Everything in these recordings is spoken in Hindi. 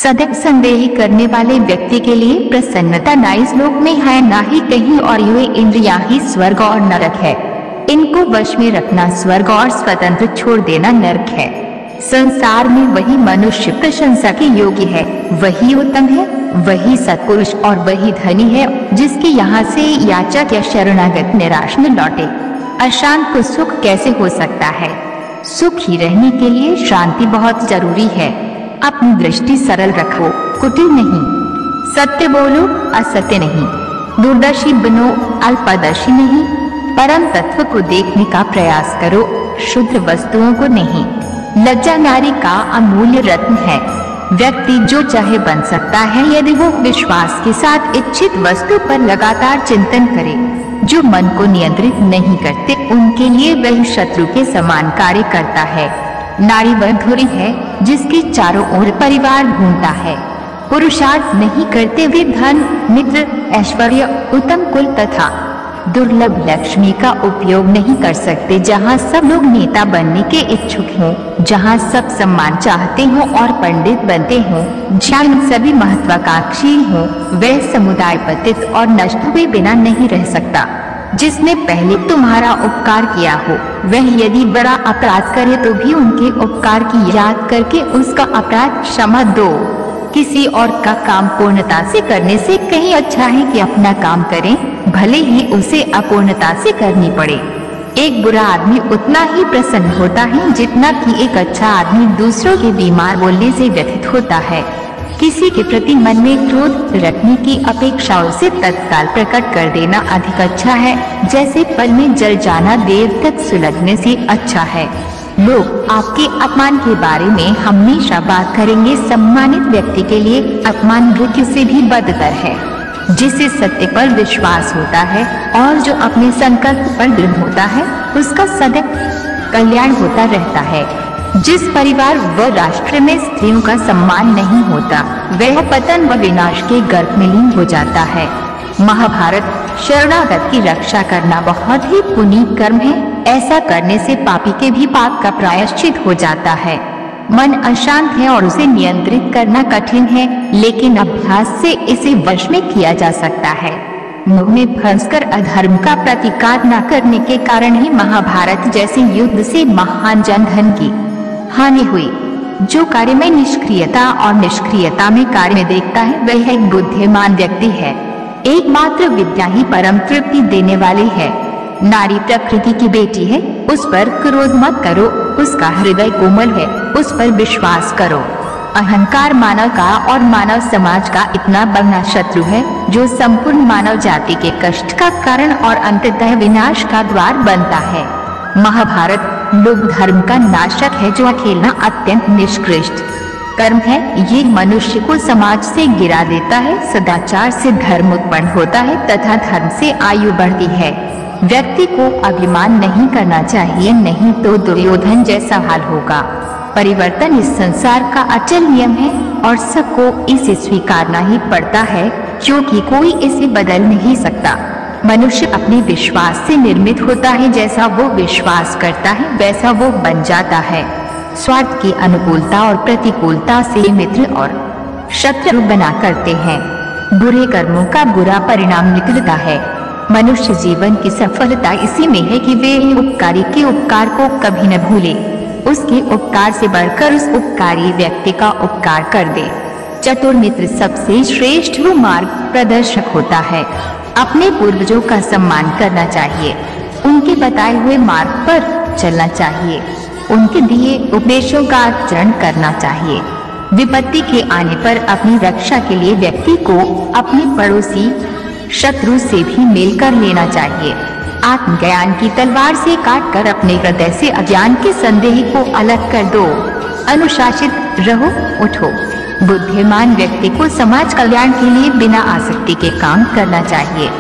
सदैव संदेह करने वाले व्यक्ति के लिए प्रसन्नता ना इस लोक में है ना ही कहीं और, ये इंद्रियां ही स्वर्ग और नरक है। इनको वश में रखना स्वर्ग और स्वतंत्र छोड़ देना नरक है। संसार में वही मनुष्य प्रशंसा के योग्य है, वही उत्तम है, वही सत्पुरुष और वही धनी है जिसके यहाँ से याचक या शरणागत निराश न लौटे। अशांत को सुख कैसे हो सकता है? सुखी रहने के लिए शांति बहुत जरूरी है। अपनी दृष्टि सरल रखो, कुटिल नहीं। सत्य बोलो, असत्य नहीं। दूरदर्शी बनो, अल्पदर्शी नहीं। परम तत्व को देखने का प्रयास करो, शुद्ध वस्तुओं को नहीं। लज्जा नारी का अमूल्य रत्न है। व्यक्ति जो चाहे बन सकता है यदि वो विश्वास के साथ इच्छित वस्तु पर लगातार चिंतन करे। जो मन को नियंत्रित नहीं करते उनके लिए वह शत्रु के समान कार्य करता है। नारी वह धुरी है जिसके चारों ओर परिवार घूमता है। पुरुषार्थ नहीं करते वे धन, मित्र, ऐश्वर्य, उत्तम कुल तथा दुर्लभ लक्ष्मी का उपयोग नहीं कर सकते। जहाँ सब लोग नेता बनने के इच्छुक हों, जहाँ सब सम्मान चाहते हों और पंडित बनते हों, जहाँ सभी महत्वाकांक्षी हों, वह समुदाय पतित और नष्ट हुए बिना नहीं रह सकता। जिसने पहले तुम्हारा उपकार किया हो वह यदि बड़ा अपराध करे तो भी उनके उपकार की याद करके उसका अपराध क्षमा दो। किसी और का काम पूर्णता से करने से कहीं अच्छा है कि अपना काम करें, भले ही उसे अपूर्णता से करनी पड़े। एक बुरा आदमी उतना ही प्रसन्न होता है जितना कि एक अच्छा आदमी दूसरों के बीमार बोलने से व्यथित होता है। किसी के प्रति मन में क्रोध रखने की अपेक्षा उसे तत्काल प्रकट कर देना अधिक अच्छा है, जैसे पल में जल जाना देर तक सुलगने से अच्छा है। लोग आपके अपमान के बारे में हमेशा बात करेंगे। सम्मानित व्यक्ति के लिए अपमान मृत्यु से भी बदतर है। जिसे सत्य पर विश्वास होता है और जो अपने संकल्प पर दृढ़ होता है उसका सदैव कल्याण होता रहता है। जिस परिवार व राष्ट्र में स्त्रियों का सम्मान नहीं होता वह पतन व विनाश के गर्भ में लीन हो जाता है। महाभारत, शरणागत की रक्षा करना बहुत ही पुनीत कर्म है। ऐसा करने से पापी के भी पाप का प्रायश्चित हो जाता है। मन अशांत है और उसे नियंत्रित करना कठिन है, लेकिन अभ्यास से इसे वश में किया जा सकता है। मोह में फंसकर अधर्म का प्रतिकार न करने के कारण ही महाभारत जैसे युद्ध से महान जनधन की हानि हुई। जो कार्य में निष्क्रियता और निष्क्रियता में कार्य में देखता है वह एक बुद्धिमान व्यक्ति है। एकमात्र विद्या ही परम तृप्ति देने वाली है। नारी प्रकृति की बेटी है, उस पर क्रोध मत करो। उसका हृदय कोमल है, उस पर विश्वास करो। अहंकार मानव का और मानव समाज का इतना बड़ा शत्रु है जो संपूर्ण मानव जाति के कष्ट का कारण और अंततः विनाश का द्वार बनता है। महाभारत लोक धर्म का नाशक है जो खेलना अत्यंत निष्कृष्ट कर्म है। ये मनुष्य को समाज से गिरा देता है। सदाचार से धर्म उत्पन्न होता है तथा धर्म से आयु बढ़ती है। व्यक्ति को अभिमान नहीं करना चाहिए, नहीं तो दुर्योधन जैसा हाल होगा। परिवर्तन इस संसार का अचल नियम है और सबको इसे स्वीकारना ही पड़ता है, क्योंकि कोई इसे बदल नहीं सकता। मनुष्य अपने विश्वास से निर्मित होता है। जैसा वो विश्वास करता है वैसा वो बन जाता है। स्वार्थ की अनुकूलता और प्रतिकूलता से मित्र और शत्रु बना करते हैं। बुरे कर्मों का बुरा परिणाम निकलता है। मनुष्य जीवन की सफलता इसी में है कि वे उपकारी के उपकार को कभी न भूले, उसके उपकार से बढ़कर उस उपकारी व्यक्ति का उपकार कर दे। चतुर मित्र सबसे श्रेष्ठ वो मार्ग प्रदर्शक होता है। अपने पूर्वजों का सम्मान करना चाहिए, उनके बताए हुए मार्ग पर चलना चाहिए, उनके दिए उपदेशों का आचरण करना चाहिए। विपत्ति के आने पर अपनी रक्षा के लिए व्यक्ति को अपने पड़ोसी शत्रु से भी मेल कर लेना चाहिए। आत्मज्ञान की तलवार से काटकर अपने हृदय से अज्ञान के संदेह को अलग कर दो। अनुशासित रहो, उठो। बुद्धिमान व्यक्ति को समाज कल्याण के लिए बिना आसक्ति के काम करना चाहिए।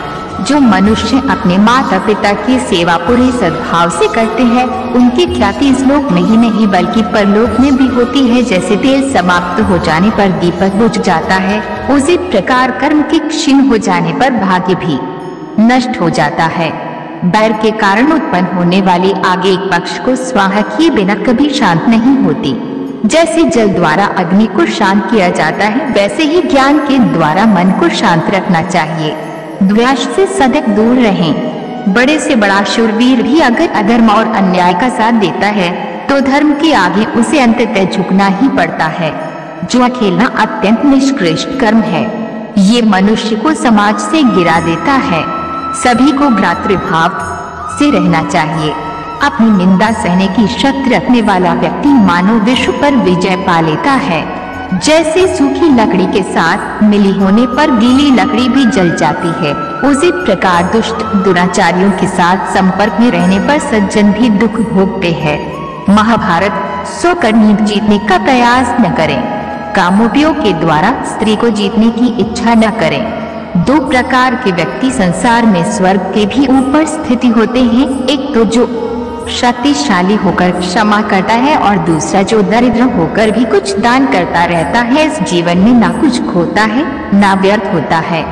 जो मनुष्य अपने माता पिता की सेवा पूरे सद्भाव से करते हैं उनकी ख्याति इस लोक में ही नहीं बल्कि परलोक में भी होती है। जैसे तेल समाप्त हो जाने पर दीपक बुझ जाता है, उसी प्रकार कर्म के क्षीण हो जाने पर भाग्य भी नष्ट हो जाता है। बैर के कारण उत्पन्न होने वाली आग एक पक्ष को स्वाहा किए बिना कभी शांत नहीं होती। जैसे जल द्वारा अग्नि को शांत किया जाता है, वैसे ही ज्ञान के द्वारा मन को शांत रखना चाहिए। द्वेष से सदैव दूर रहें। बड़े से बड़ा शूरवीर भी अगर अधर्म और अन्याय का साथ देता है तो धर्म के आगे उसे अंततः झुकना ही पड़ता है। जुआ खेलना अत्यंत निष्कृष्ट कर्म है। ये मनुष्य को समाज से गिरा देता है। सभी को भ्रातृभाव से रहना चाहिए। अपनी निंदा सहने की शक्ति रखने वाला व्यक्ति मानव विश्व पर विजय पा लेता है। जैसे सूखी लकड़ी के साथ मिली होने पर गीली लकड़ी भी जल जाती है, उसी प्रकार दुष्ट दुराचारियों के साथ संपर्क में रहने पर सज्जन भी दुख भोगते हैं। महाभारत। सोकर नींद जीतने का प्रयास न करें। कामोपयोग के द्वारा स्त्री को जीतने की इच्छा न करें। दो प्रकार के व्यक्ति संसार में स्वर्ग के भी ऊपर स्थिति होते हैं। एक तो जो शक्तिशाली होकर क्षमा करता है और दूसरा जो दरिद्र होकर भी कुछ दान करता रहता है। इस जीवन में ना कुछ खोता है ना व्यर्थ होता है।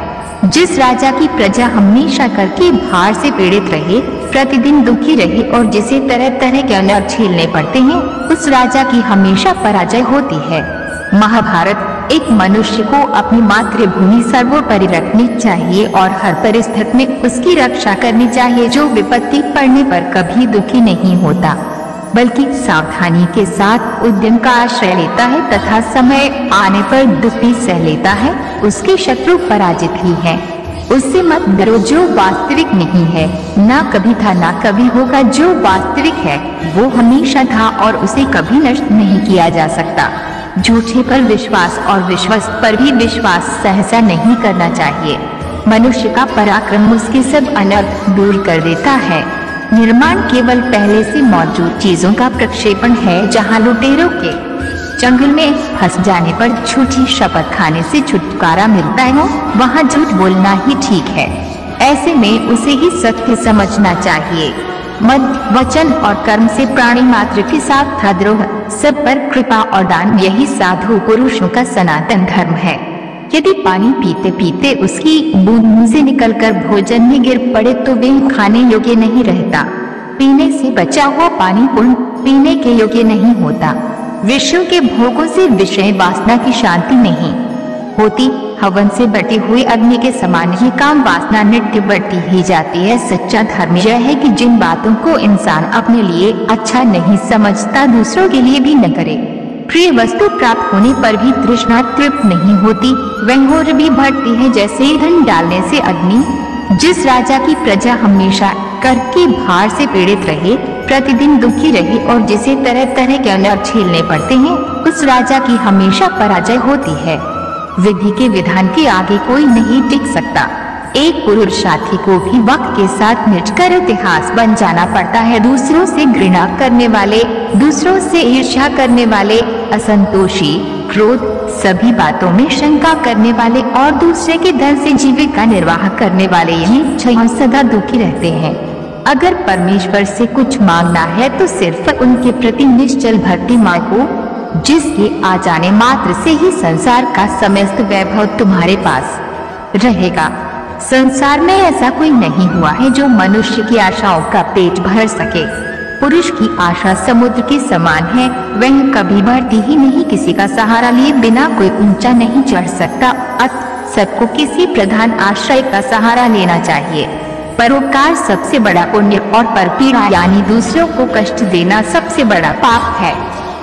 जिस राजा की प्रजा हमेशा कर के भार से पीड़ित रहे, प्रतिदिन दुखी रहे और जिसे तरह तरह के अनर्थ झेलने पड़ते हैं, उस राजा की हमेशा पराजय होती है। महाभारत। एक मनुष्य को अपनी मातृभूमि सर्वोपरि रखनी चाहिए और हर परिस्थिति में उसकी रक्षा करनी चाहिए। जो विपत्ति पड़ने पर कभी दुखी नहीं होता, बल्कि सावधानी के साथ उद्यम का आश्रय लेता है तथा समय आने पर दुख भी सह लेता है, उसके शत्रु पराजित ही है। उससे मत डरो जो वास्तविक नहीं है। ना कभी था ना कभी होगा। जो वास्तविक है वो हमेशा था और उसे कभी नष्ट नहीं किया जा सकता। झूठे पर विश्वास और विश्वास पर भी विश्वास सहसा नहीं करना चाहिए। मनुष्य का पराक्रम उसके सब अनर्थ दूर कर देता है। निर्माण केवल पहले से मौजूद चीजों का प्रक्षेपण है। जहाँ लुटेरों के जंगल में फंस जाने पर झूठी शपथ खाने से छुटकारा मिलता है, वहाँ झूठ बोलना ही ठीक है। ऐसे में उसे ही सत्य समझना चाहिए। मद, वचन और कर्म से प्राणी मात्र के साथ था द्रोह, सब पर कृपा और दान, यही साधु पुरुषों का सनातन धर्म है। यदि पानी पीते पीते उसकी बूंद मुंह से निकलकर भोजन में गिर पड़े तो वह खाने योग्य नहीं रहता। पीने से बचा हुआ पानी पूर्ण पीने के योग्य नहीं होता। विषयों के भोगों से विषय वासना की शांति नहीं होती। हवन से बढ़ती हुई अग्नि के समान ही काम वासना नित्य बढ़ती ही जाती है। सच्चा धर्म यह है कि जिन बातों को इंसान अपने लिए अच्छा नहीं समझता, दूसरों के लिए भी न करे। प्रिय वस्तु प्राप्त होने पर भी तृष्णा तृप्त नहीं होती, वह और भी बढ़ती है जैसे ईंधन डालने से अग्नि। जिस राजा की प्रजा हमेशा कर के भार से पीड़ित रहे, प्रतिदिन दुखी रहे और जिसे तरह तरह के अनर्थ झेलने पड़ते हैं, उस राजा की हमेशा पराजय होती है। विधि के विधान के आगे कोई नहीं टिक सकता। एक पुरुषार्थी को भी वक्त के साथ मिटकर इतिहास बन जाना पड़ता है। दूसरों से घृणा करने वाले, दूसरों से ईर्ष्या करने वाले, असंतोषी, क्रोध, सभी बातों में शंका करने वाले और दूसरे के धन से जीविका निर्वाह करने वाले यही क्षण सदा दुखी रहते हैं। अगर परमेश्वर से कुछ मांगना है तो सिर्फ उनके प्रति निश्चल भक्ति मांगो, जिसके आ जाने मात्र से ही संसार का समस्त वैभव तुम्हारे पास रहेगा। संसार में ऐसा कोई नहीं हुआ है जो मनुष्य की आशाओं का पेट भर सके। पुरुष की आशा समुद्र के समान है, वह कभी बढ़ती ही नहीं। किसी का सहारा लिए बिना कोई ऊंचा नहीं चढ़ सकता। अतः सबको किसी प्रधान आश्रय का सहारा लेना चाहिए। परोपकार सबसे बड़ा पुण्य और परपीड़ा यानी दूसरों को कष्ट देना सबसे बड़ा पाप है।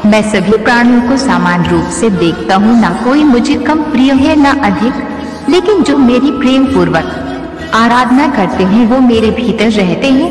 मैं सभी प्राणियों को समान रूप से देखता हूँ, ना कोई मुझे कम प्रिय है ना अधिक, लेकिन जो मेरी प्रेम पूर्वक आराधना करते हैं वो मेरे भीतर रहते हैं।